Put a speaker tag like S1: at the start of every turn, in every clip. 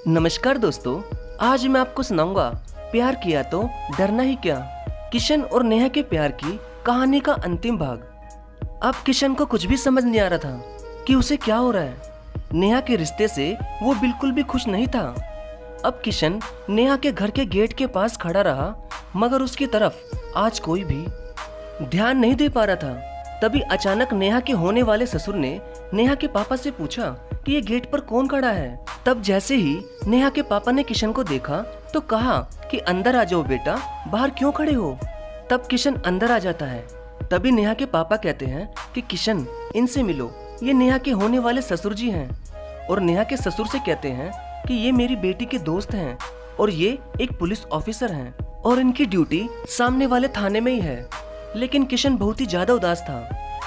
S1: नमस्कार दोस्तों, आज मैं आपको सुनाऊंगा प्यार किया तो डरना ही क्या। किशन और नेहा के प्यार की कहानी का अंतिम भाग। अब किशन को कुछ भी समझ नहीं आ रहा था कि उसे क्या हो रहा है। नेहा के रिश्ते से वो बिल्कुल भी खुश नहीं था। अब किशन नेहा के घर के गेट के पास खड़ा रहा, मगर उसकी तरफ आज कोई भी ध्यान नहीं दे पा रहा था। तभी अचानक नेहा के होने वाले ससुर ने नेहा के पापा से पूछा कि ये गेट पर कौन खड़ा है। तब जैसे ही नेहा के पापा ने किशन को देखा तो कहा कि अंदर आ जाओ बेटा, बाहर क्यों खड़े हो। तब किशन अंदर आ जाता है। तभी नेहा के पापा कहते हैं कि किशन, इनसे मिलो, ये नेहा के होने वाले ससुर जी हैं। और नेहा के ससुर से कहते हैं कि ये मेरी बेटी के दोस्त हैं और ये एक पुलिस ऑफिसर हैं और इनकी ड्यूटी सामने वाले थाने में ही है। लेकिन किशन बहुत ही ज्यादा उदास था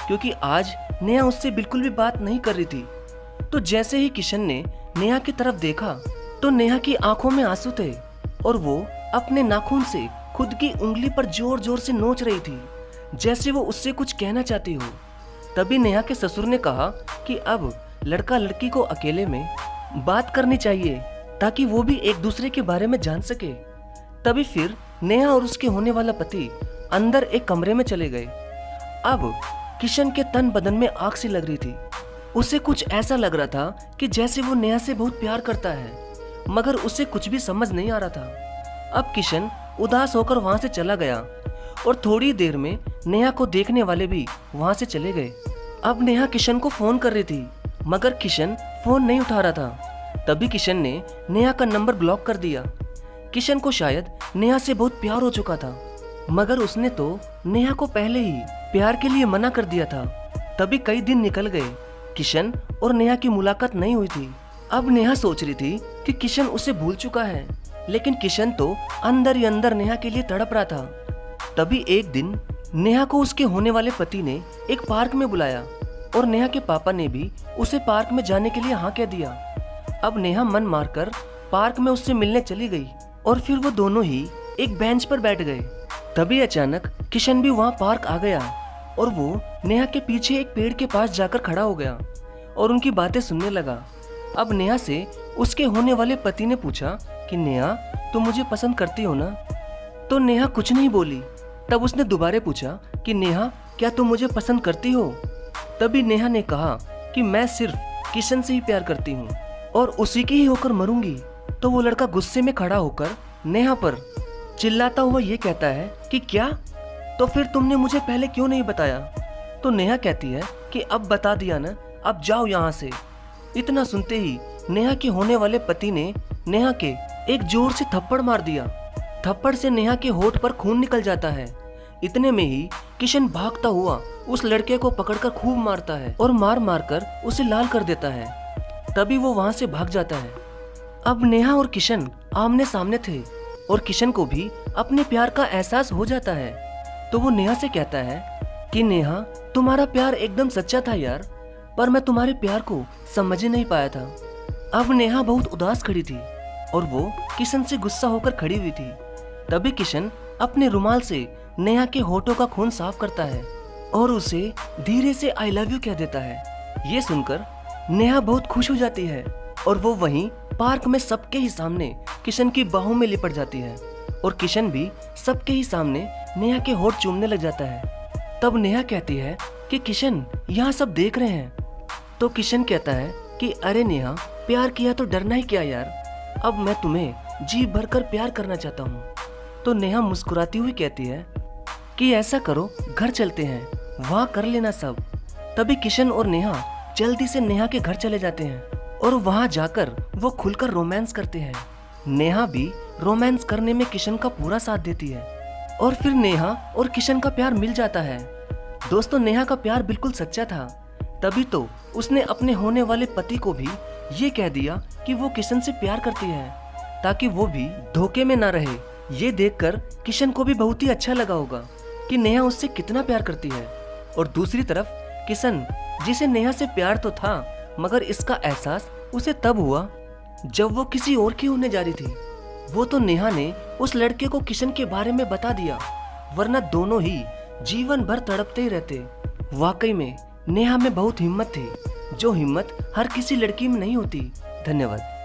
S1: क्योंकि आज नेहा उससे बिल्कुल भी बात नहीं कर रही थी। तो जैसे ही किशन ने नेहा की तरफ देखा तो नेहा की आंखों में आंसू थे और वो अपने नाखून से खुद की उंगली पर जोर जोर से नोच रही थी, जैसे वो उससे कुछ कहना चाहती हो। तभी नेहा के ससुर ने कहा कि अब लड़का लड़की को अकेले में बात करनी चाहिए ताकि वो भी एक दूसरे के बारे में जान सके। तभी फिर नेहा और उसके होने वाला पति अंदर एक कमरे में चले गए। अब किशन के तन बदन में आग सी लग रही थी। उसे कुछ ऐसा लग रहा था कि जैसे वो नेहा से बहुत प्यार करता है, मगर उसे कुछ भी समझ नहीं आ रहा था। अब किशन उदास होकर वहां से चला गया और थोड़ी देर में नेहा को देखने वाले भी वहां से चले गए। अब नेहा किशन को फोन कर रही थी, मगर किशन फोन नहीं उठा रहा था। तभी किशन ने नेहा का नंबर ब्लॉक कर दिया। किशन को शायद नेहा से बहुत प्यार हो चुका था, मगर उसने तो नेहा को पहले ही प्यार के लिए मना कर दिया था। तभी कई दिन निकल गए, किशन और नेहा की मुलाकात नहीं हुई थी। अब नेहा सोच रही थी कि किशन उसे भूल चुका है, लेकिन किशन तो अंदर ही अंदर नेहा के लिए तड़प रहा था। तभी एक दिन नेहा को उसके होने वाले पति ने एक पार्क में बुलाया और नेहा के पापा ने भी उसे पार्क में जाने के लिए हाँ कह दिया। अब नेहा मन मारकर पार्क में उससे मिलने चली गई और फिर वो दोनों ही एक बेंच पर बैठ गए। तभी अचानक किशन भी वहाँ पार्क आ गया और वो नेहा के पीछे एक पेड़ के पास जाकर खड़ा हो गया और उनकी बातें सुनने लगा। अब नेहा से उसके होने वाले पति ने पूछा कि नेहा, तुम मुझे पसंद करती हो ना। तो नेहा कुछ नहीं बोली। तब उसने दोबारा पूछा कि नेहा, क्या तुम मुझे पसंद करती हो। तभी नेहा ने कहा कि मैं सिर्फ किशन से ही प्यार करती हूँ और उसी की ही होकर मरूंगी। तो वो लड़का गुस्से में खड़ा होकर नेहा पर चिल्लाता हुआ ये कहता है कि क्या, तो फिर तुमने मुझे पहले क्यों नहीं बताया। तो नेहा कहती है कि अब बता दिया ना, अब जाओ यहाँ से। इतना सुनते ही नेहा के होने वाले पति ने नेहा के एक जोर से थप्पड़ मार दिया। थप्पड़ से नेहा के होठ पर खून निकल जाता है। इतने में ही किशन भागता हुआ उस लड़के को पकड़कर खूब मारता है और मार मार कर उसे लाल कर देता है। तभी वो वहां से भाग जाता है। अब नेहा और किशन आमने सामने थे और किशन को भी अपने प्यार का एहसास हो जाता है। तो वो नेहा से कहता है कि नेहा, तुम्हारा प्यार एकदम सच्चा था यार, पर मैं तुम्हारे प्यार को समझ ही नहीं पाया था। अब नेहा बहुत उदास खड़ी थी और वो किशन से गुस्सा होकर खड़ी हुई थी। तभी किशन अपने रुमाल से नेहा के होठों का खून साफ करता है और उसे धीरे से आई लव यू कह देता है। ये सुनकर नेहा बहुत खुश हो जाती है और वो वहीं पार्क में सबके ही सामने किशन की बाहों में लिपट जाती है और किशन भी सबके ही सामने नेहा के होठ चूमने लग जाता है। तब नेहा कहती है कि किशन, यहाँ सब देख रहे हैं। तो किशन कहता है कि अरे नेहा, प्यार किया तो डरना ही क्या यार, अब मैं तुम्हें जी भरकर प्यार करना चाहता हूँ। तो नेहा मुस्कुराती हुई कहती है कि ऐसा करो, घर चलते हैं, वहाँ कर लेना सब। तभी किशन और नेहा जल्दी से नेहा के घर चले जाते हैं और वहाँ जाकर वो खुलकर रोमांस करते हैं। नेहा भी रोमांस करने में किशन का पूरा साथ देती है और फिर नेहा और किशन का प्यार मिल जाता है। दोस्तों, नेहा का प्यार बिल्कुल सच्चा था। तभी तो उसने अपने होने वाले पति को भी ये कह दिया कि वो किशन से प्यार करती है ताकि वो भी धोखे में ना रहे। ये देखकर किशन को भी बहुत ही अच्छा लगा होगा कि नेहा उससे कितना प्यार करती है। और दूसरी तरफ किशन, जिसे नेहा से प्यार तो था, मगर इसका एहसास उसे तब हुआ जब वो किसी और की होने जा रही थी। वो तो नेहा ने उस लड़के को किशन के बारे में बता दिया, वरना दोनों ही जीवन भर तड़पते ही रहते। वाकई में नेहा में बहुत हिम्मत थी, जो हिम्मत हर किसी लड़की में नहीं होती। धन्यवाद।